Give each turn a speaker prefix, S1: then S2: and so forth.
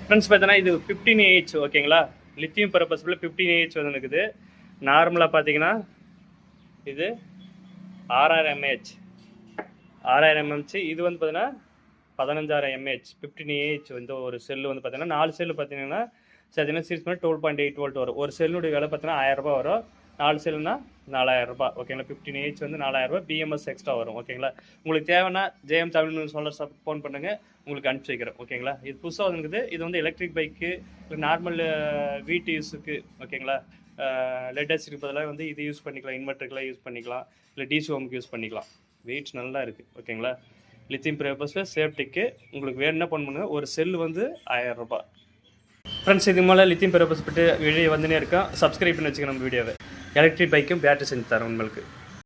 S1: Friends பார்த்தீங்கன்னா இது 15Ah ஓகேங்களா. லித்தியம் பர்பஸில் 15Ah வந்து இருக்குது. நார்மலாக பார்த்தீங்கன்னா இது 6000 mAh 6000 mAh. இது வந்து பார்த்தீங்கன்னா 15000 mAh 15Ah வந்து ஒரு செல்லு வந்து பார்த்தீங்கன்னா 4 செல்லு பார்த்தீங்கன்னா சீரிஸ் பண்ணி 12.8 வோல்ட் வரும். ஒரு செல்லுடைய விலை பார்த்தீங்கன்னா 1000 ரூபாய் வரும். 4 செல்லுனா 4000 ரூபாய் ஓகேங்களா. 15Ah வந்து 4000 ரூபாய். BMS எக்ஸ்ட்ரா வரும் ஓகேங்களா. உங்களுக்கு தேவைன்னா JM தமிழ் நியூஸ் சொல்ல ஃபோன் பண்ணுங்க, உங்களுக்கு அனுப்பிச்சி வைக்கிறேன் ஓகேங்களா. இது புதுசாக வந்துருக்குது. இது வந்து எலக்ட்ரிக் பைக்கு இல்லை நார்மல் வீட்டு யூஸுக்கு ஓகேங்களா. லெட் ஆசிட் பதிலாக வந்து இது யூஸ் பண்ணிக்கலாம், இன்வெர்ட்டருக்குலாம் யூஸ் பண்ணிக்கலாம், இல்லை டிசி ஹோமுக்கு யூஸ் பண்ணிக்கலாம். வெயிட்ஸ் நல்லா இருக்குது ஓகேங்களா. லித்தியம் பர்பஸில் சேஃப்டிக்கு உங்களுக்கு வேணும்னா பண்ணுங்க. ஒரு செல்லு வந்து 1000 ரூபாய். ஃப்ரெண்ட்ஸ் இது மேலே லித்தியம் பர்பஸ் பற்றி வீடியோ வந்துனே இருக்கோம். சப்ஸ்கிரைப் பண்ணி வச்சுக்க நம்ம வீடியோவை. எலக்ட்ரிக் பைக்கும் பேட்டரி செஞ்சு தரோம் உங்களுக்கு.